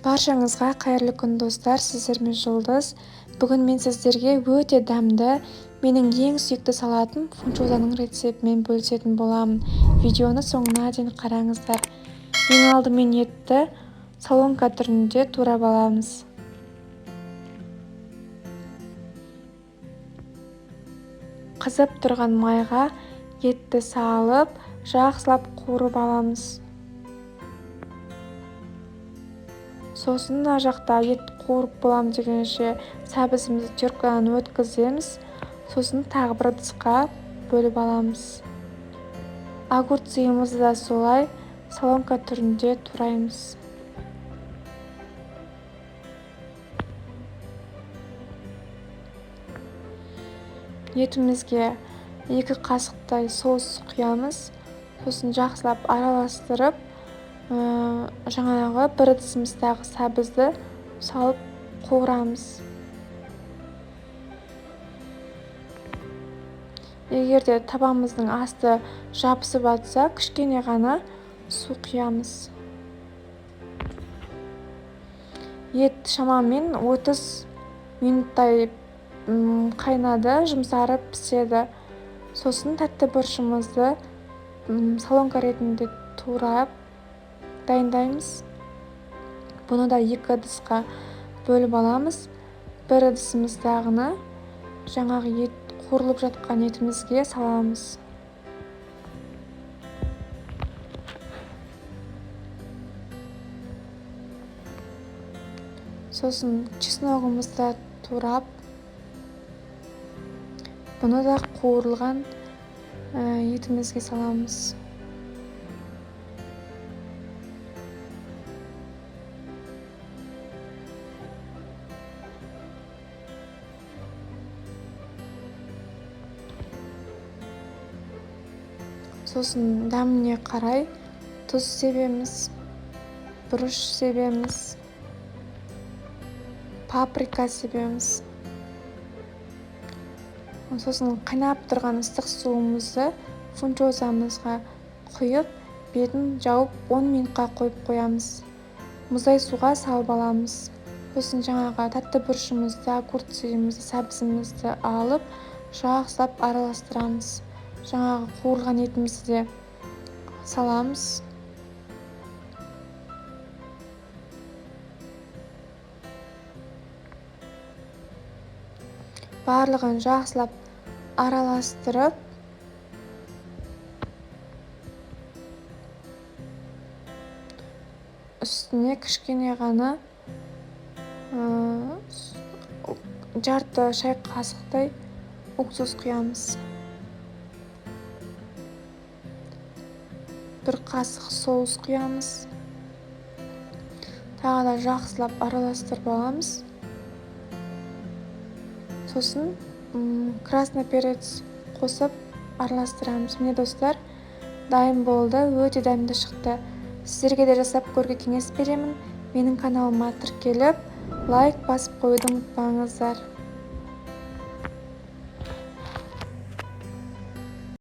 Баршаңызға қайырлы күн достар, сіздермен Жұлдыз. Бүгін мен сіздерге өте дәмді, менің ең сүйікті салатым фунчозаның рецептімен бөлісетін боламын. Видеоны соңына дейін қараңыздар. Ең алдымен етті солонка түрінде турап аламыз. Қызып тұрған майға етті салып, жақсылап қуырып аламыз. Сосын мына жақта ет қуырып боламын дегенше сәбізімізді теркадан өткіземіз. Сосын тағы бір ыдысқа бөліп аламыз. Огурцымызды да солай солонка түрінде тураймыз. Етімізге 2 қасықтай соус құямыз. Сосын жақсылап араластырып, жаңағы бір ыдысымыздағы сәбізді салып қуырамыз. Егерде табамыздың асты жабысып жатса, кішкене ғана су құямыз. Ет шамамен 30 минуттай қайнады, жұмсарып піседі. Сосын тәтті бұрышымызды солонка ретінде турап дайындаймыз. Бұны да 2 ыдысқа бөліп аламыз. Бір ыдысымыздағыны жаңағы қуырылып жатқан етімізге саламыз. Сосын чесногымызды турап, бұны да қуырылған етімізге саламыз. Сосын дәміне қарай тұз себеміз, бұрыш себеміз, паприка себеміз. Сосын қайнап тұрған ыстық суымызды фунчозамызға құйып, бетін жауып 10 минутқа қойып қоямыз. Мұздай суға салып аламыз. Сосын жаңағы тәтті бұрышымызды, огурцымызды, сәбізімізді алып, жақсылап араластырамыз. Жаңағы қуырылған етімізді де саламыз. Барлығын жақсылап араластырып, үстіне кішкене ғана жарты шай қасықтай уксус құямыз. 1 қасық соус құямыз. Тағы да жақсылап араластырып аламыз. Сосын красный перец қосып араластырамыз. Міне достар, дайын болды, өте дәмді шықты. Сіздерге де жасап көруге кеңес беремін. Менің каналыма тіркеліп, лайк басып қоюды ұмытпаңыздар.